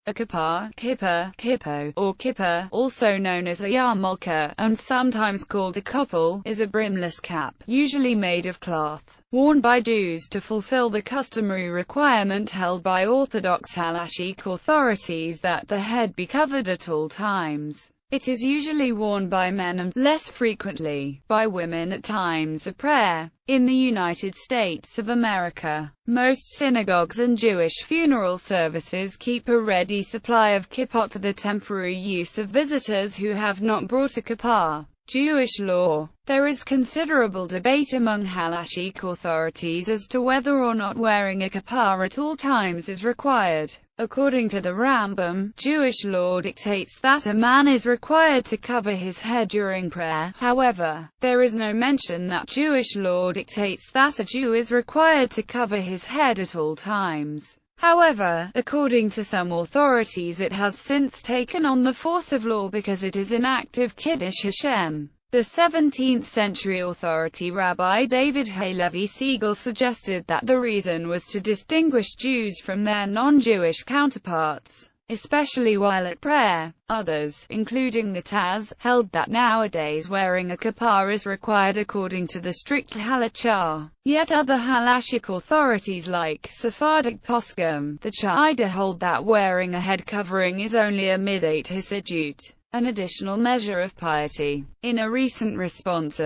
A kippah, kippah, kippo, or kippah, also known as a yarmulke, and sometimes called a koppel, is a brimless cap, usually made of cloth, worn by Jews to fulfill the customary requirement held by Orthodox halachic authorities that the head be covered at all times. It is usually worn by men and, less frequently, by women at times of prayer. In the United States of America, most synagogues and Jewish funeral services keep a ready supply of kippot for the temporary use of visitors who have not brought a kippah. Jewish law. There is considerable debate among halachic authorities as to whether or not wearing a kippah at all times is required. According to the Rambam, Jewish law dictates that a man is required to cover his head during prayer. However, there is no mention that Jewish law dictates that a Jew is required to cover his head at all times. However, according to some authorities, it has since taken on the force of law because it is an act of Kiddush Hashem. The 17th-century authority Rabbi David Halevi Siegel suggested that the reason was to distinguish Jews from their non-Jewish counterparts, especially while at prayer. Others, including the Taz, held that nowadays wearing a kippah is required according to the strict halachah. Yet other halachic authorities like Sephardic poskim, the Chayda, hold that wearing a head covering is only a midate hisidut, an additional measure of piety. In a recent response,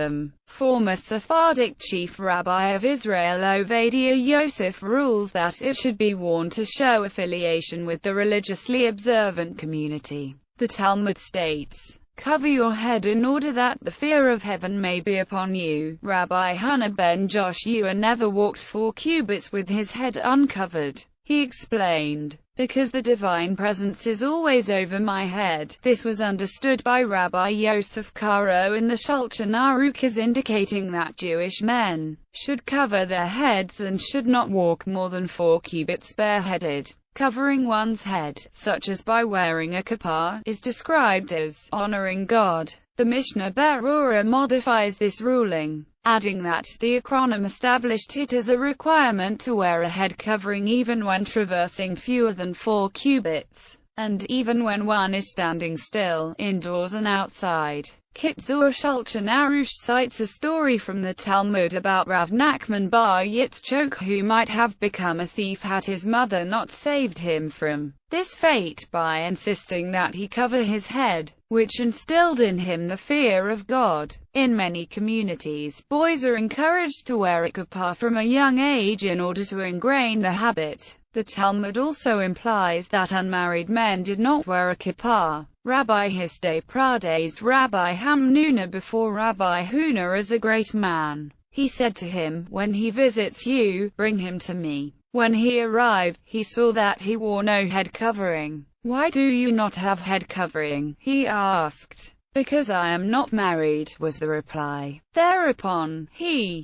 former Sephardic chief rabbi of Israel Ovadia Yosef rules that it should be worn to show affiliation with the religiously observant community. The Talmud states, "Cover your head in order that the fear of heaven may be upon you." Rabbi Hannah ben Joshua never walked 4 cubits with his head uncovered. He explained, "Because the divine presence is always over my head." This was understood by Rabbi Yosef Karo in the Shulchan Aruch as indicating that Jewish men should cover their heads and should not walk more than 4 cubits bareheaded. Covering one's head, such as by wearing a kippah, is described as honoring God. The Mishnah Berurah modifies this ruling, adding that the Achronim established it as a requirement to wear a head covering even when traversing fewer than 4 cubits, and even when one is standing still, indoors and outside. Kitzur Shulchan Aruch cites a story from the Talmud about Rav Nachman bar Yitzchok, who might have become a thief had his mother not saved him from this fate by insisting that he cover his head, which instilled in him the fear of God. In many communities, boys are encouraged to wear a kippah from a young age in order to ingrain the habit. The Talmud also implies that unmarried men did not wear a kippah. Rabbi Hisdai praised Rabbi Hamnuna before Rabbi Huna as a great man. He said to him, "When he visits you, bring him to me." When he arrived, he saw that he wore no head covering. "Why do you not have head covering?" he asked. "Because I am not married," was the reply. Thereupon,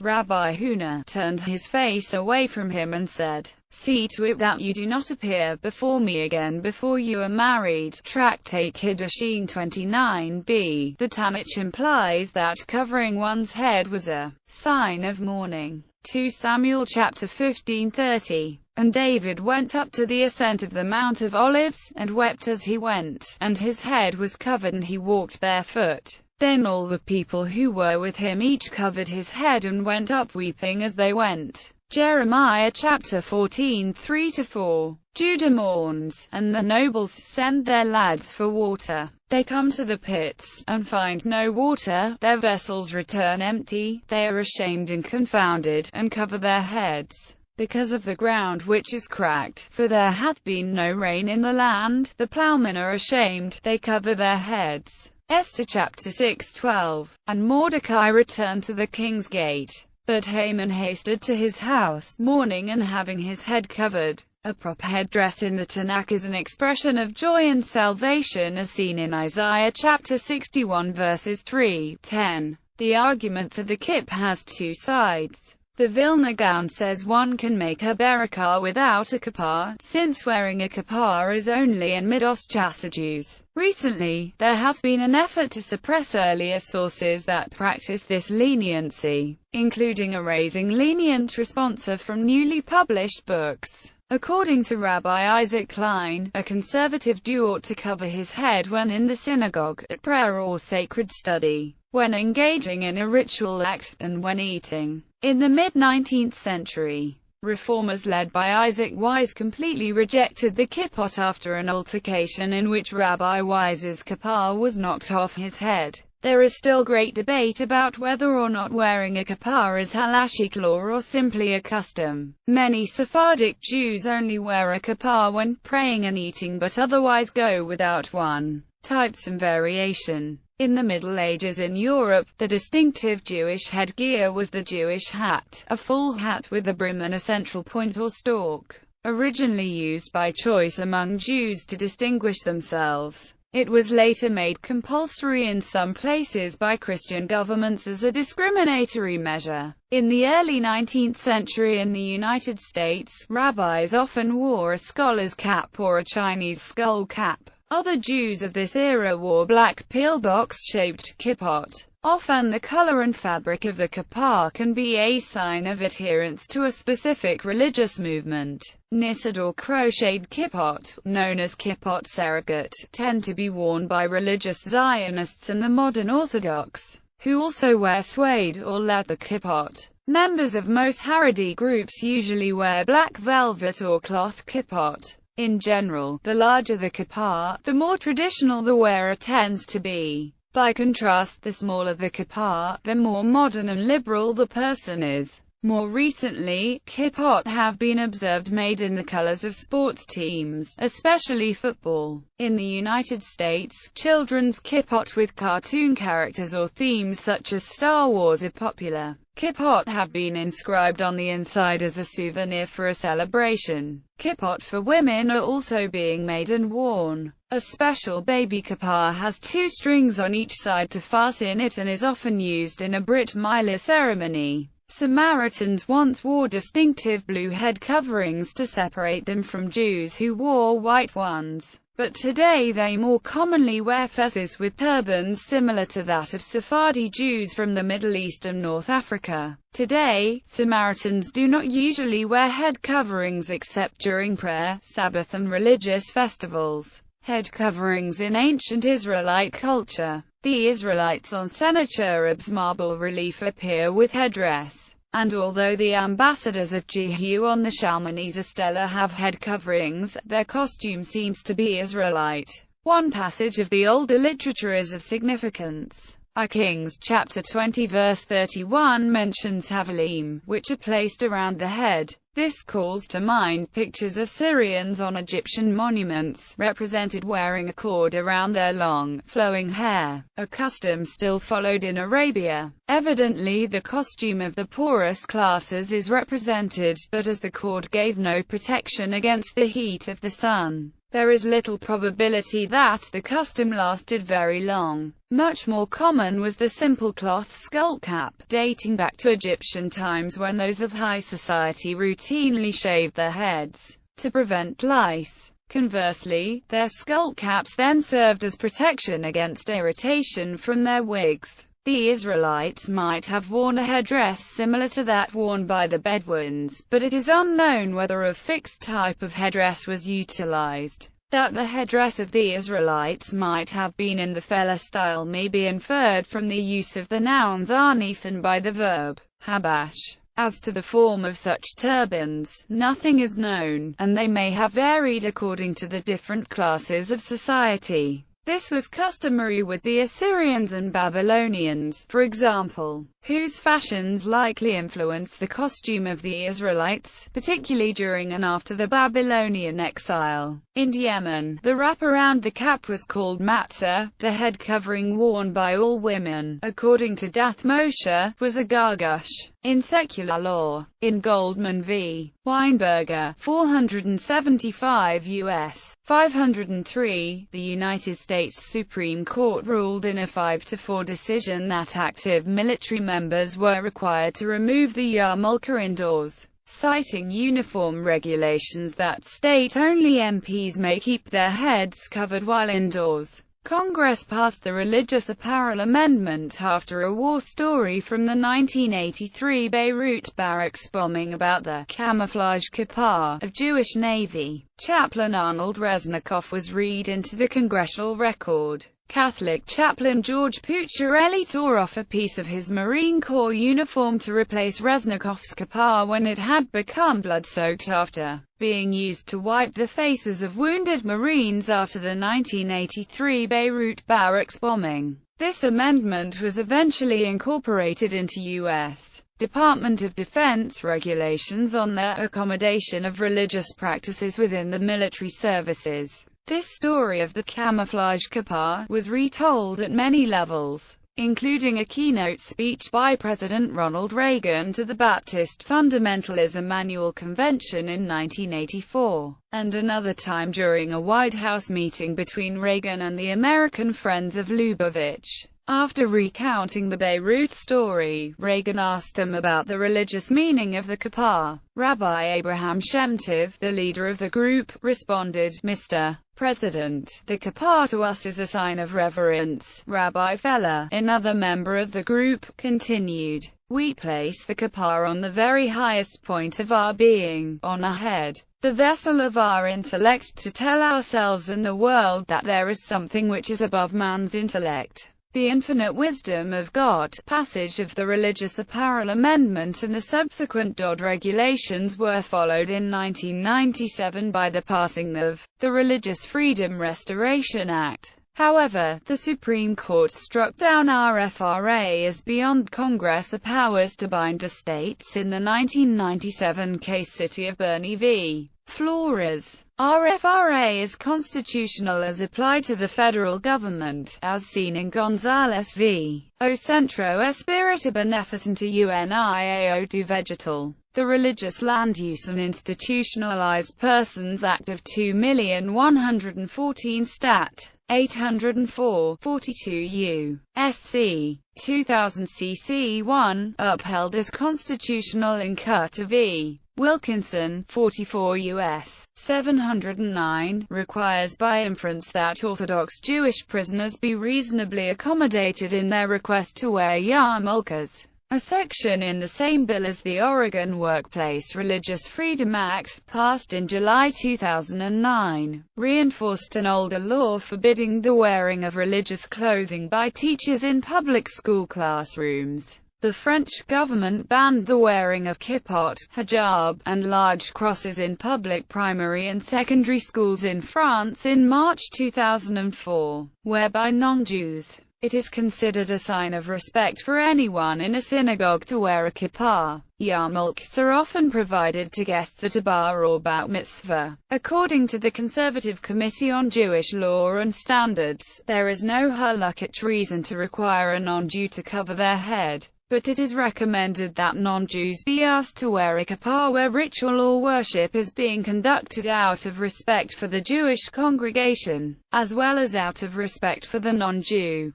Rabbi Huna, turned his face away from him and said, "See to it that you do not appear before me again before you are married." Tractate Kiddushin 29b. The Tanakh implies that covering one's head was a sign of mourning. 2 Samuel chapter 15:30. And David went up to the ascent of the Mount of Olives, and wept as he went, and his head was covered and he walked barefoot. Then all the people who were with him each covered his head and went up weeping as they went. Jeremiah chapter 14:3-4. Judah mourns, and the nobles send their lads for water. They come to the pits, and find no water. Their vessels return empty. They are ashamed and confounded, and cover their heads, because of the ground which is cracked, for there hath been no rain in the land. The plowmen are ashamed, they cover their heads. Esther chapter 6:12. And Mordecai returned to the king's gate. But Haman hasted to his house, mourning and having his head covered. A proper headdress in the Tanakh is an expression of joy and salvation as seen in Isaiah chapter 61 verses 3-10. The argument for the kippah has 2 sides. The Vilna Gaon says one can make a berakah without a kippah, since wearing a kippah is only in Midos Chasadus. Recently, there has been an effort to suppress earlier sources that practice this leniency, including erasing lenient responsa from newly published books. According to Rabbi Isaac Klein, a conservative Jew ought to cover his head when in the synagogue, at prayer or sacred study, when engaging in a ritual act, and when eating. In the mid-19th century, reformers led by Isaac Wise completely rejected the kippah after an altercation in which Rabbi Wise's kippah was knocked off his head. There is still great debate about whether or not wearing a kippah is halachic law or simply a custom. Many Sephardic Jews only wear a kippah when praying and eating but otherwise go without one. Types and variation. In the Middle Ages in Europe, the distinctive Jewish headgear was the Jewish hat, a full hat with a brim and a central point or stalk. Originally used by choice among Jews to distinguish themselves, it was later made compulsory in some places by Christian governments as a discriminatory measure. In the early 19th century in the United States, rabbis often wore a scholar's cap or a Chinese skull cap. Other Jews of this era wore black pillbox-shaped kippot. Often the color and fabric of the kippah can be a sign of adherence to a specific religious movement. Knitted or crocheted kippot, known as kippot surrogate, tend to be worn by religious Zionists and the modern Orthodox, who also wear suede or leather kippot. Members of most Haredi groups usually wear black velvet or cloth kippot. In general, the larger the kippah, the more traditional the wearer tends to be. By contrast, the smaller the kippah, the more modern and liberal the person is. More recently, kippot have been observed made in the colors of sports teams, especially football. In the United States, children's kippot with cartoon characters or themes such as Star Wars are popular. Kippot have been inscribed on the inside as a souvenir for a celebration. Kippot for women are also being made and worn. A special baby kippah has 2 strings on each side to fasten it and is often used in a Brit Milah ceremony. Samaritans once wore distinctive blue head coverings to separate them from Jews who wore white ones, but today they more commonly wear fezzes with turbans similar to that of Sephardi Jews from the Middle East and North Africa. Today, Samaritans do not usually wear head coverings except during prayer, Sabbath and religious festivals. Head coverings in ancient Israelite culture. The Israelites on Sennacherib's marble relief appear with headdress, and although the ambassadors of Jehu on the Shalmaneser stela have head coverings, their costume seems to be Israelite. One passage of the older literature is of significance. Kings chapter 20 verse 31 mentions havalim, which are placed around the head. This calls to mind pictures of Syrians on Egyptian monuments, represented wearing a cord around their long, flowing hair, a custom still followed in Arabia. Evidently the costume of the poorest classes is represented, but as the cord gave no protection against the heat of the sun, there is little probability that the custom lasted very long. Much more common was the simple cloth skull cap, dating back to Egyptian times when those of high society routinely shaved their heads to prevent lice. Conversely, their skull caps then served as protection against irritation from their wigs. The Israelites might have worn a headdress similar to that worn by the Bedouins, but it is unknown whether a fixed type of headdress was utilized. That the headdress of the Israelites might have been in the fella style may be inferred from the use of the nouns arnif and by the verb habash. As to the form of such turbans, nothing is known, and they may have varied according to the different classes of society. This was customary with the Assyrians and Babylonians, for example, whose fashions likely influenced the costume of the Israelites, particularly during and after the Babylonian exile. In Yemen, the wrap around the cap was called matzah. The head covering worn by all women, according to Dath Moshe, was a gargush. In secular law, in Goldman v. Weinberger, 475 U.S. 503, the United States Supreme Court ruled in a 5-4 decision that active military members were required to remove the yarmulke indoors, citing uniform regulations that state only MPs may keep their heads covered while indoors. Congress passed the Religious Apparel Amendment after a war story from the 1983 Beirut barracks bombing about the camouflage kippah of Jewish Navy chaplain Arnold Resnikoff was read into the congressional record. Catholic chaplain George Pucciarelli tore off a piece of his Marine Corps uniform to replace Resnikoff's kippah when it had become blood-soaked after being used to wipe the faces of wounded Marines after the 1983 Beirut barracks bombing. This amendment was eventually incorporated into U.S. Department of Defense regulations on the accommodation of religious practices within the military services. This story of the camouflage kippah was retold at many levels, including a keynote speech by President Ronald Reagan to the Baptist Fundamentalism Annual Convention in 1984, and another time during a White House meeting between Reagan and the American Friends of Lubavitch. After recounting the Beirut story, Reagan asked them about the religious meaning of the kippah. Rabbi Abraham Shemtiv, the leader of the group, responded, "Mr. President, the kippah to us is a sign of reverence." Rabbi Feller, another member of the group, continued, "We place the kippah on the very highest point of our being, on our head, the vessel of our intellect, to tell ourselves and the world that there is something which is above man's intellect. The infinite wisdom of God." Passage of the Religious Apparel Amendment and the subsequent DOD regulations were followed in 1997 by the passing of the Religious Freedom Restoration Act. However, the Supreme Court struck down RFRA as beyond Congress' powers to bind the states in the 1997 case City of Bernie v. Flores. RFRA is constitutional as applied to the federal government, as seen in Gonzales v. O Centro Espírito Beneficente Uniao do Vegetal. The Religious Land Use and Institutionalized Persons Act of 2,114 Stat. 804, 42 U.S.C. 2000 CC 1, upheld as constitutional in Curta v. Wilkinson, 44 U.S. 709, requires by inference that Orthodox Jewish prisoners be reasonably accommodated in their request to wear yarmulkes. A section in the same bill as the Oregon Workplace Religious Freedom Act, passed in July 2009, reinforced an older law forbidding the wearing of religious clothing by teachers in public school classrooms. The French government banned the wearing of kippot, hijab, and large crosses in public primary and secondary schools in France in March 2004, whereby non-Jews. It is considered a sign of respect for anyone in a synagogue to wear a kippah. Yarmulkes are often provided to guests at a bar or bat mitzvah. According to the Conservative Committee on Jewish Law and Standards, there is no halakhic reason to require a non-Jew to cover their head, but it is recommended that non-Jews be asked to wear a kippah where ritual or worship is being conducted out of respect for the Jewish congregation, as well as out of respect for the non-Jew.